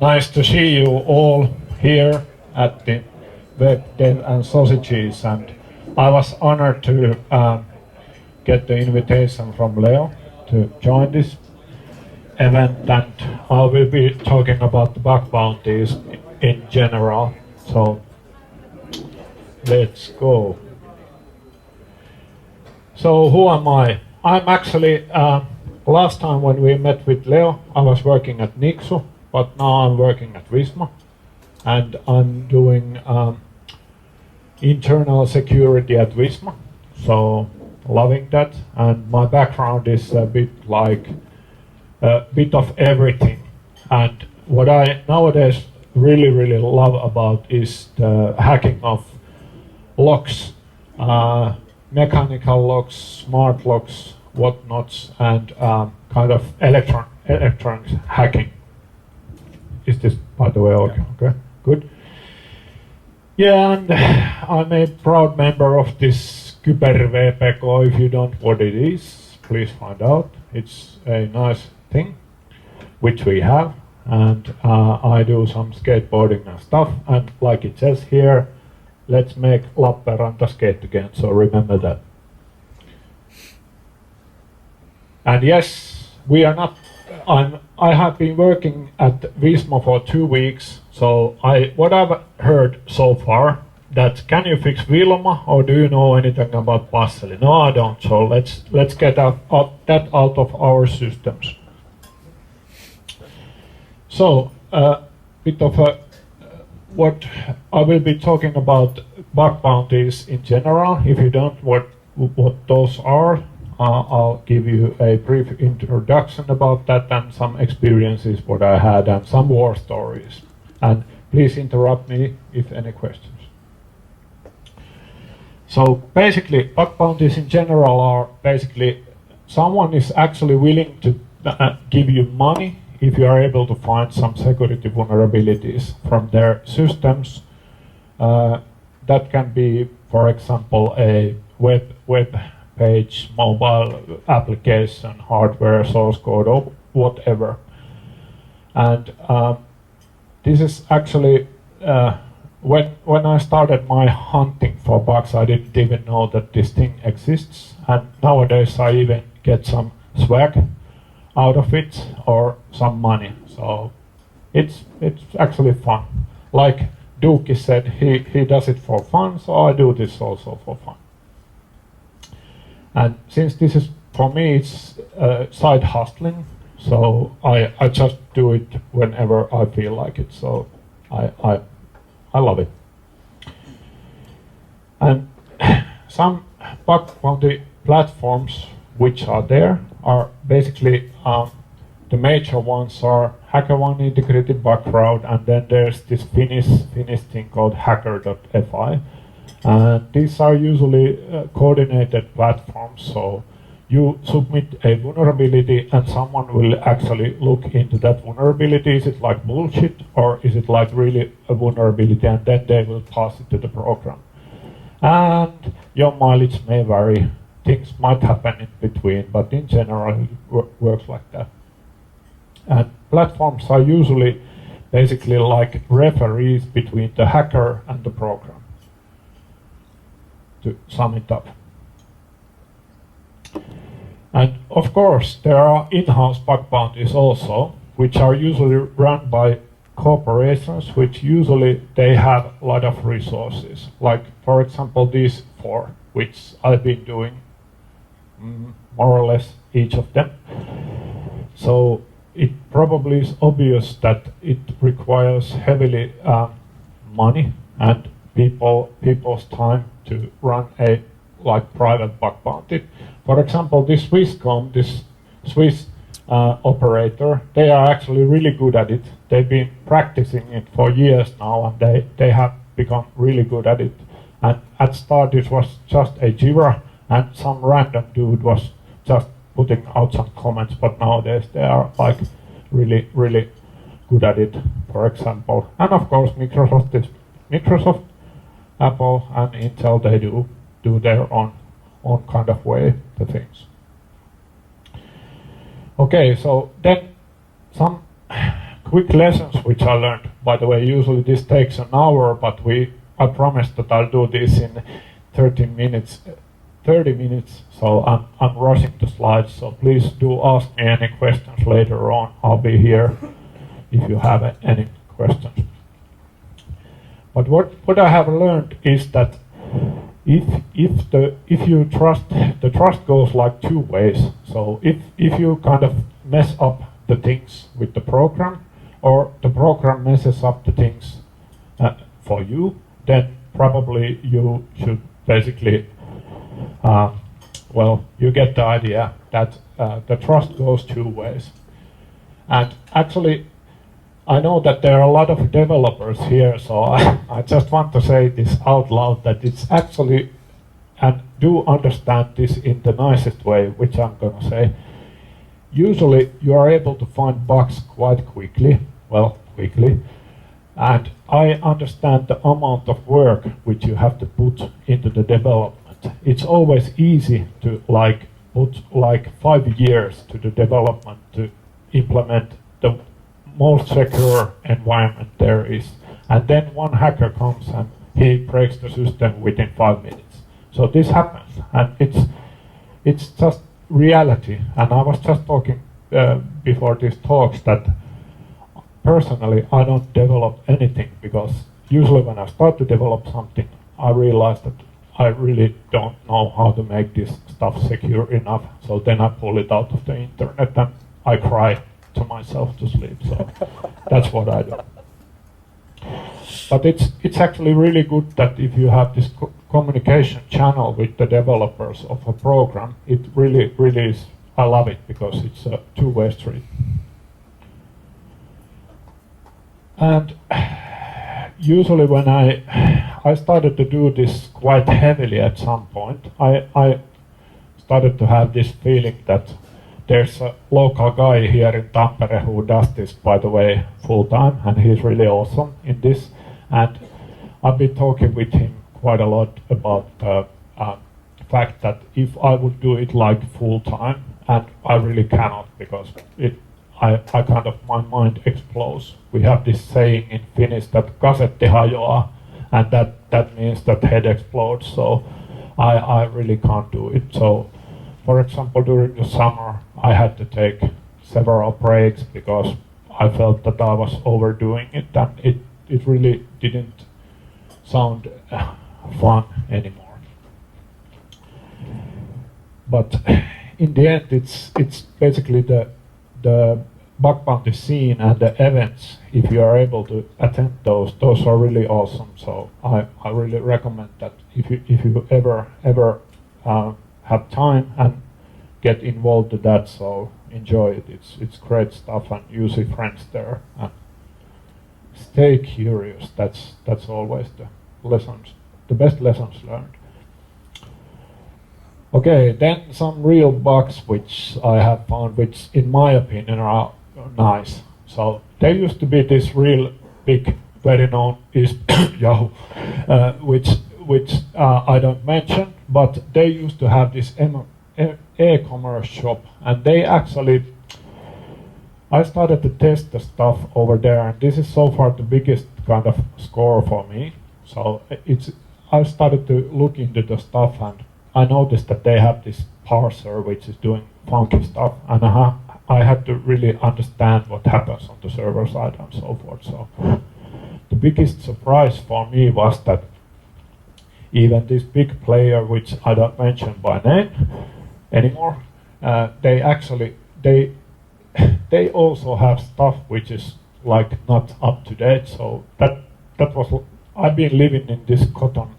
Nice to see you all here at the Web Dev and Sausages, and I was honored to get the invitation from Leo to join this event, and I will be talking about the bug bounties in general. So let's go. So who am I? I'm actually, last time when we met with Leo, I was working at Nixu, but now I'm working at Visma, and I'm doing internal security at Visma, so loving that. And my background is a bit of everything. And what I nowadays really love about is the hacking of locks, mechanical locks, smart locks, whatnots, and kind of electronic hacking. Is this, by the way, okay? Okay, good. Yeah, and I'm a proud member of this Kyber-VPK. If you don't know what it is, please find out. It's a nice thing, which we have, and I do some skateboarding and stuff, and like it says here, let's make Lappeenranta skate again, so remember that. And yes, we are not, I have been working at Visma for 2 weeks, so what I've heard so far, that can you fix Vilma, or do you know anything about Passeli? No, I don't, so let's get that out of our systems. So, bit of what I will be talking about bug bounties in general. If you don't know what those are, I'll give you a brief introduction about that and some experiences what I had and some war stories. And please interrupt me if any questions. So basically, bug bounties in general are basically someone is actually willing to give you money if you are able to find some security vulnerabilities from their systems. That can be, for example, a web page, mobile application, hardware, source code, or whatever. And this is actually, when I started my hunting for bugs, I didn't even know that this thing exists. And nowadays I even get some swag out of it or some money. So it's actually fun. Like Duki said, he does it for fun, so I do this also for fun. And since this is, for me, it's side hustling, so I just do it whenever I feel like it, so I love it. And some bug bounty platforms which are there are basically, the major ones are HackerOne Integrated Bug Crowd, and then there's this Finnish thing called hacker.fi. And these are usually coordinated platforms, so you submit a vulnerability and someone will actually look into that vulnerability. Is it like bullshit or is it like really a vulnerability, and then they will pass it to the program. And your mileage may vary. Things might happen in between, but in general it works like that. And platforms are usually basically like referees between the hacker and the program, to sum it up. And of course there are in-house bug bounties also, which are usually run by corporations, which usually they have a lot of resources. Like for example these 4, which I've been doing more or less each of them. So it probably is obvious that it requires heavily money and people's time to run a private bug bounty. For example, this Swisscom, this Swiss operator, they are actually really good at it. They've been practicing it for years now, and they have become really good at it. And at start it was just a Jira, and some random dude was just putting out some comments, but nowadays they are like really good at it, for example. And of course Microsoft, Apple and Intel, they do their own kind of way to things. Okay, so then some quick lessons which I learned. By the way, usually this takes an hour, but I promised that I'll do this in 30 minutes. So I'm rushing the slides. So please do ask me any questions later on. I'll be here if you have any questions. But what I have learned is that if you trust, the trust goes like two ways. So if you kind of mess up the things with the program, or the program messes up the things for you, then probably you should basically, well, you get the idea that the trust goes two ways. And actually, I know that there are a lot of developers here, so I just want to say this out loud, that it's actually, and do understand this in the nicest way, which I'm going to say. Usually you are able to find bugs quite quickly, and I understand the amount of work which you have to put into the development. It's always easy to put 5 years to the development to implement the most secure environment there is, and then one hacker comes and he breaks the system within 5 minutes. So this happens, and it's just reality. And I was just talking before these talks that personally I don't develop anything, because usually when I start to develop something, I realize that I really don't know how to make this stuff secure enough. So then I pull it out of the internet and I cry to myself to sleep. So that's what I do. But it's actually really good that if you have this communication channel with the developers of a program, it really is. I love it because it's a two-way street. And usually when I started to do this quite heavily at some point, I started to have this feeling that there's a local guy here in Tampere who does this, by the way, full time, and he's really awesome in this. And I've been talking with him quite a lot about the fact that if I would do it like full time, and I really cannot, because I kind of, my mind explodes. We have this saying in Finnish that kasetti hajoaa, and that means that head explodes. So I really can't do it. So, for example, during the summer, I had to take several breaks because I felt that I was overdoing it, and it really didn't sound fun anymore. But in the end, it's basically the bug bounty scene and the events. If you are able to attend those are really awesome. So I really recommend that if you ever have time and get involved in that, so enjoy it. It's great stuff, and you see friends there. And stay curious. That's always the best lessons learned. Okay, then some real bugs which I have found, which in my opinion are nice. So there used to be this real big, very known is Yahoo, which I don't mention, but they used to have this e-commerce shop, and they actually, I started to test the stuff over there, and this is so far the biggest kind of score for me. So I started to look into the stuff, and I noticed that they have this parser which is doing funky stuff, and I had to really understand what happens on the server side and so forth. So the biggest surprise for me was that even this big player, which I don't mention by name anymore, they actually they also have stuff which is like not up to date. So that was, I've been living in this cotton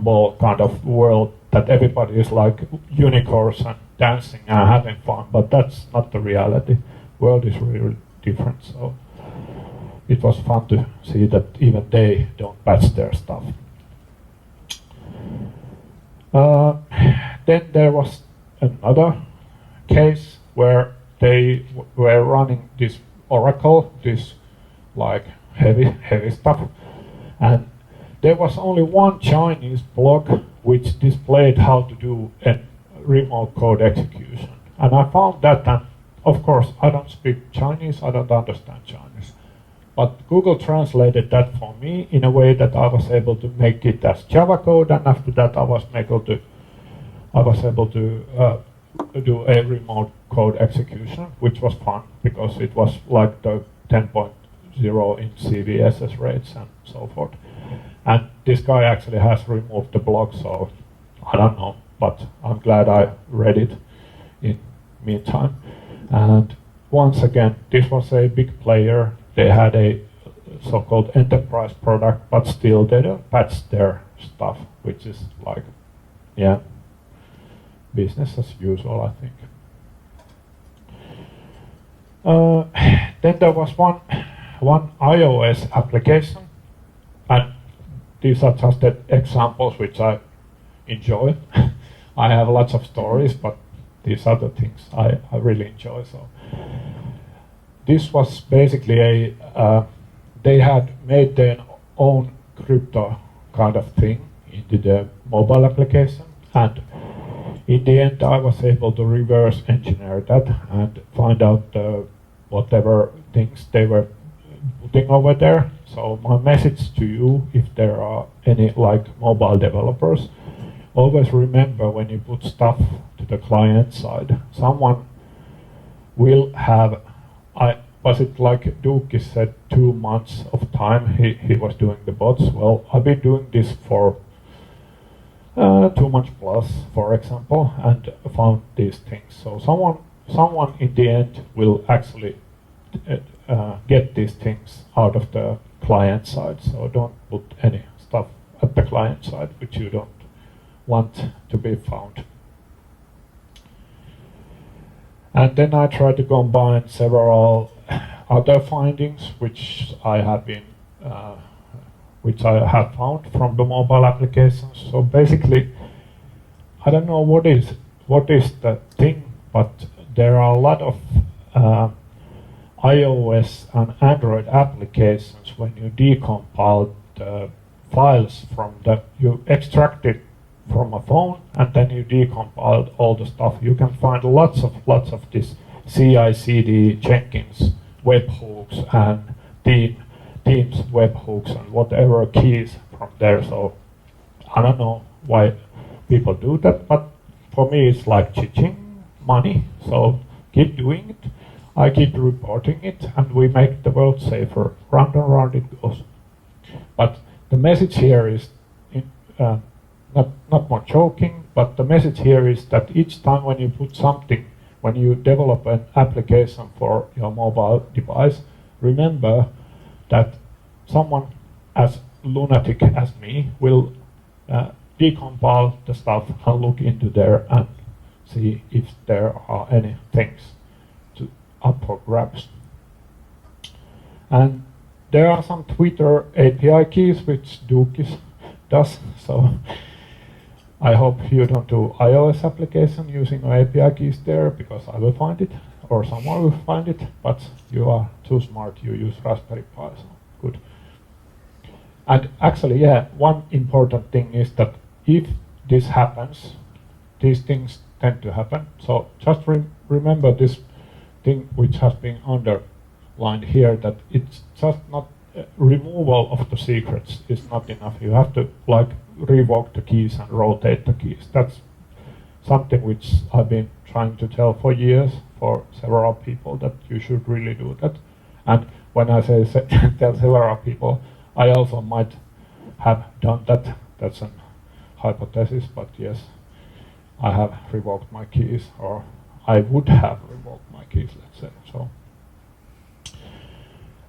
ball kind of world that everybody is like unicorns and dancing and having fun, but that's not the reality. World is really different. So it was fun to see that even they don't patch their stuff. Then there was another case where they were running this Oracle, this like heavy stuff, and there was only one Chinese blog which displayed how to do a remote code execution. And I found that, and of course I don't speak Chinese, I don't understand Chinese, But Google translated that for me in a way that I was able to make it as Java code, and after that I was able to do a remote code execution, which was fun because it was like the 10.0 in CVSS rates and so forth. And this guy actually has removed the blog, so I don't know, but I'm glad I read it in meantime. And once again, this was a big player. They had a so-called enterprise product, but still they don't patch their stuff, which is like, yeah, business as usual, I think. Then there was one iOS application, and these are just the examples which I enjoy. I have lots of stories, but these are the things I really enjoy. So this was basically they had made their own crypto kind of thing into the mobile application, and in the end I was able to reverse engineer that and find out whatever things they were putting over there. So my message to you, if there are any like mobile developers, always remember when you put stuff to the client side, someone will have, was it like Duke said, 2 months of time he was doing the bots? Well, I've been doing this for 2 months plus, for example, and found these things. So someone in the end will actually get these things out of the client side. So don't put any stuff at the client side which you don't want to be found. And then I try to combine several other findings which I have found from the mobile applications. So basically, I don't know what is the thing, but there are a lot of iOS and Android applications. When you decompile the files you extract it from a phone and then you decompile all the stuff, you can find lots of this CI/CD Jenkins webhooks and Teams webhooks and whatever keys from there. So I don't know why people do that, but for me it's like chiching money. So keep doing it. I keep reporting it, and we make the world safer. Round and round it goes. But the message here is not more joking, but the message here is that each time when you put something, when you develop an application for your mobile device, remember that someone as lunatic as me will decompile the stuff and look into there and see if there are any things up for grabs. And there are some Twitter API keys which Dukis does, so I hope you don't do iOS application using API keys there, because I will find it, or someone will find it, but you are too smart, you use Raspberry Pi, so good. And actually, yeah, one important thing is that if this happens, these things tend to happen, so just remember this thing which has been underlined here, that it's just not removal of the secrets is not enough. You have to like revoke the keys and rotate the keys. That's something which I've been trying to tell for years for several people, that you should really do that. And when I say tell several people, I also might have done that. That's a hypothesis, but yes, I have revoked my keys, or I would have revoked my keys, let's say. So,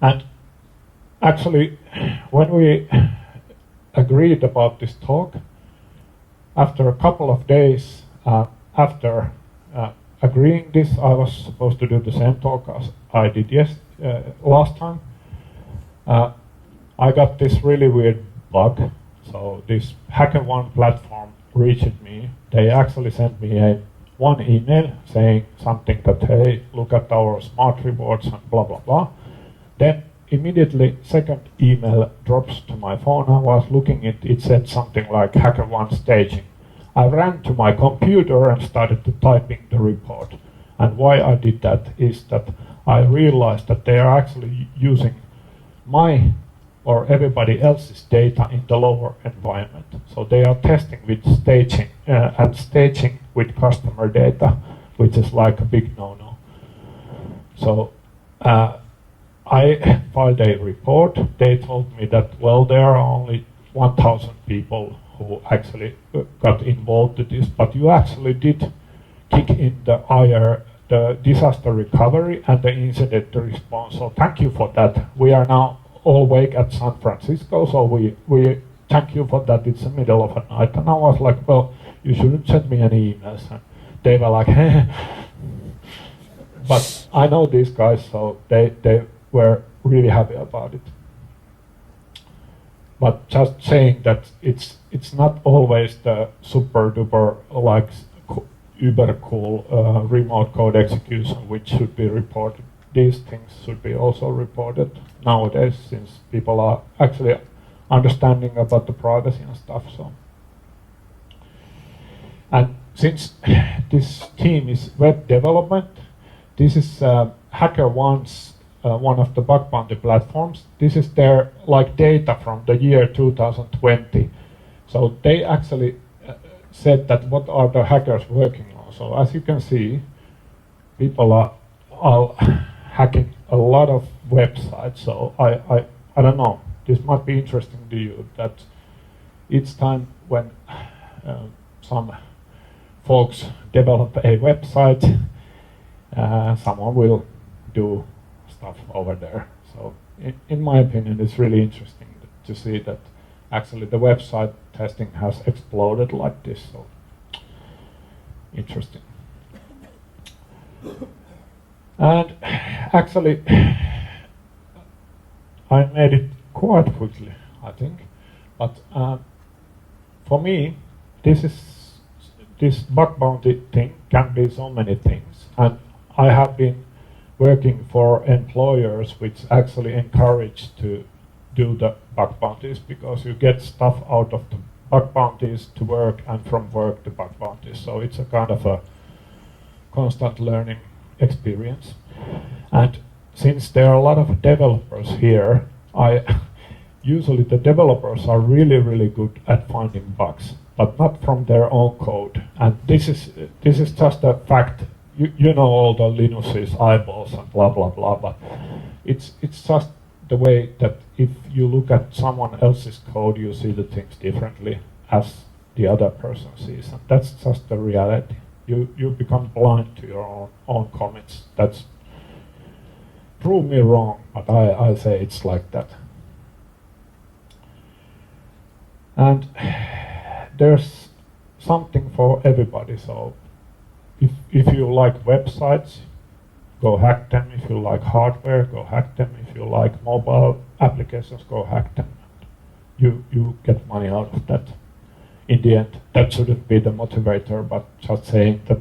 and actually, when we agreed about this talk, after a couple of days after agreeing this, I was supposed to do the same talk as I did last time. I got this really weird bug. So this HackerOne platform reached me. They actually sent me one email saying something that, hey, look at our smart rewards and blah, blah, blah. Then immediately second email drops to my phone. I was looking at it, said something like HackerOne staging. I ran to my computer and started to typing the report. And why I did that is that I realized that they are actually using my or everybody else's data in the lower environment. So they are testing with staging and staging with customer data, which is like a big no-no. So I filed a report. They told me that, well, there are only 1,000 people who actually got involved in this, but you actually did kick in the IR, the disaster recovery and the incident response. So thank you for that. We are now all awake at San Francisco, so we thank you for that. It's the middle of the night. And I was like, well, you shouldn't send me any emails. And they were like, but I know these guys, so they were really happy about it. But just saying that it's not always the super duper like uber cool remote code execution which should be reported. These things should be also reported nowadays, since people are actually understanding about the privacy and stuff. So, and since this team is web development, this is HackerOne's one of the bug bounty platforms. This is their like data from the year 2020. So they actually said that what are the hackers working on. So as you can see, people are hacking a lot of websites. So I don't know. This might be interesting to you that each time when some folks develop a website, someone will do stuff over there. So in my opinion, it's really interesting to see that actually the website testing has exploded like this. So interesting. And actually, I made it quite quickly, I think. But for me, this bug bounty thing can be so many things. And I have been working for employers which actually encourage to do the bug bounties, because you get stuff out of the bug bounties to work and from work to bug bounties. So it's a kind of a constant learning experience. And since there are a lot of developers here, usually the developers are really, really good at finding bugs, but not from their own code. And this is just a fact. You know all the Linux's eyeballs and blah blah blah, but it's just the way that if you look at someone else's code, you see the things differently as the other person sees, and that's just the reality. You become blind to your own comments. That's prove me wrong, but I say it's like that. And there's something for everybody. So if you like websites, go hack them. If you like hardware, go hack them. If you like mobile applications, go hack them. You get money out of that. In the end, that shouldn't be the motivator, but just saying that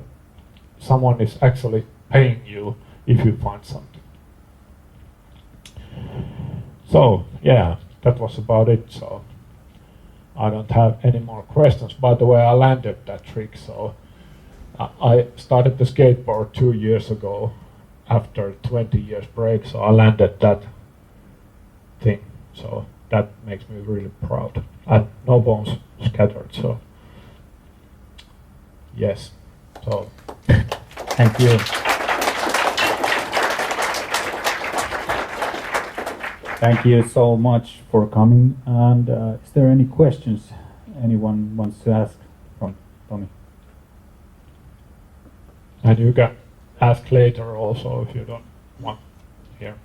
someone is actually paying you if you find something. So yeah, that was about it. So I don't have any more questions. By the way, I landed that trick. So I started the skateboard 2 years ago after 20 years break. So I landed that thing. So that makes me really proud. And no bones scattered. So yes. So thank you. Thank you so much for coming. And is there any questions anyone wants to ask from Tomi? And you can ask later also if you don't want here.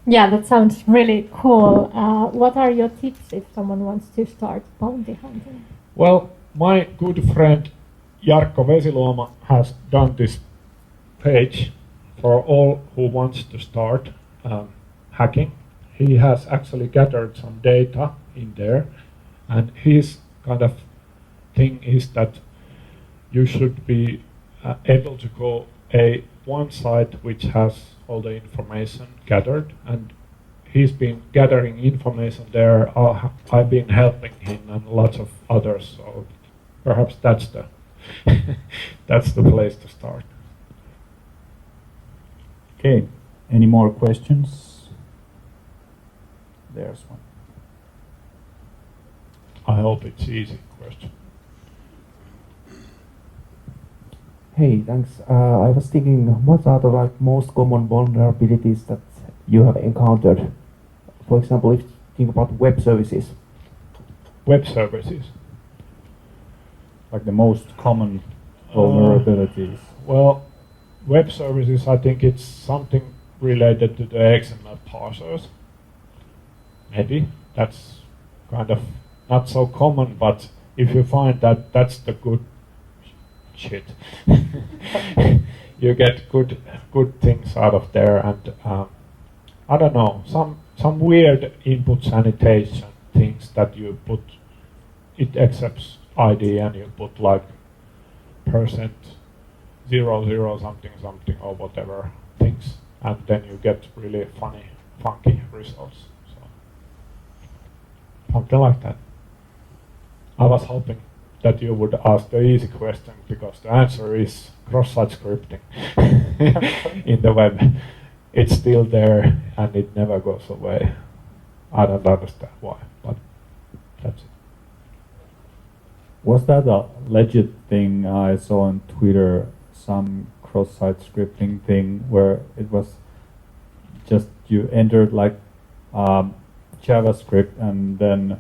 Yeah, that sounds really cool. What are your tips if someone wants to start bounty hunting? Well, my good friend Jarkko Vesiluoma has done this page for all who wants to start hacking. He has actually gathered some data in there, and his kind of thing is that you should be able to go one site which has all the information gathered, and he's been gathering information there. I've been helping him and lots of others, so perhaps that's the that's the place to start. Okay. Any more questions? There's one. I hope it's easy question. Hey, thanks. I was thinking, what are the most common vulnerabilities that you have encountered? For example, if you think about web services. Web services. Like the most common vulnerabilities. Well, web services, I think it's something related to the XML parsers. Maybe that's kind of not so common, but if you find that that's the good shit, you get good things out of there, and I don't know, some weird input sanitation things that you put. It accepts ID and you put like %00 something something or whatever things, and then you get really funky results. So something like that. I was hoping that you would ask the easy question, because the answer is cross-site scripting in the web. It's still there and it never goes away. I don't understand why, but that's it. Was that a legit thing I saw on Twitter, some cross-site scripting thing where it was just you entered like JavaScript and then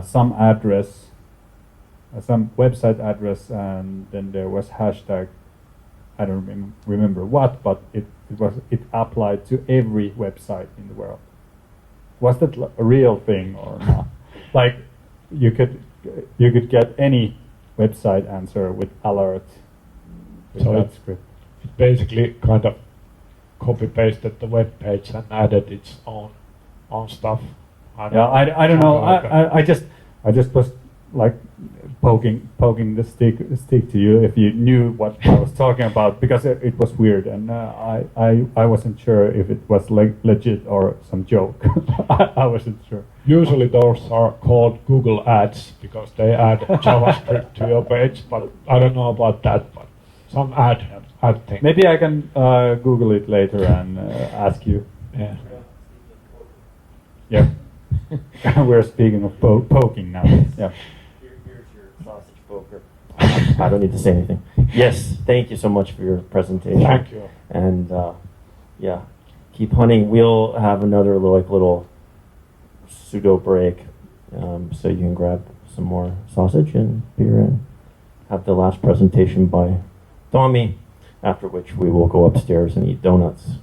some address, some website address, and then there was hashtag, I don't remember what, but it applied to every website in the world. Was that a real thing or not? Like you could get any website answer with alert with So that script. It basically kind of copy-pasted the web page and added its own stuff. I don't know. Like I just was like poking the stick to you if you knew what I was talking about, because it was weird, and I wasn't sure if it was legit or some joke. I wasn't sure. Usually those are called Google Ads because they add JavaScript to your page, but I don't know about that. But some ad thing. Maybe I can Google it later and ask you. Yeah. Yeah. We're speaking of poking now. Yeah. Here's your sausage poker. I don't need to say anything. Yes, thank you so much for your presentation. Thank you. And yeah, keep hunting. We'll have another little pseudo break, so you can grab some more sausage and beer and have the last presentation by Tomi, after which we will go upstairs and eat donuts.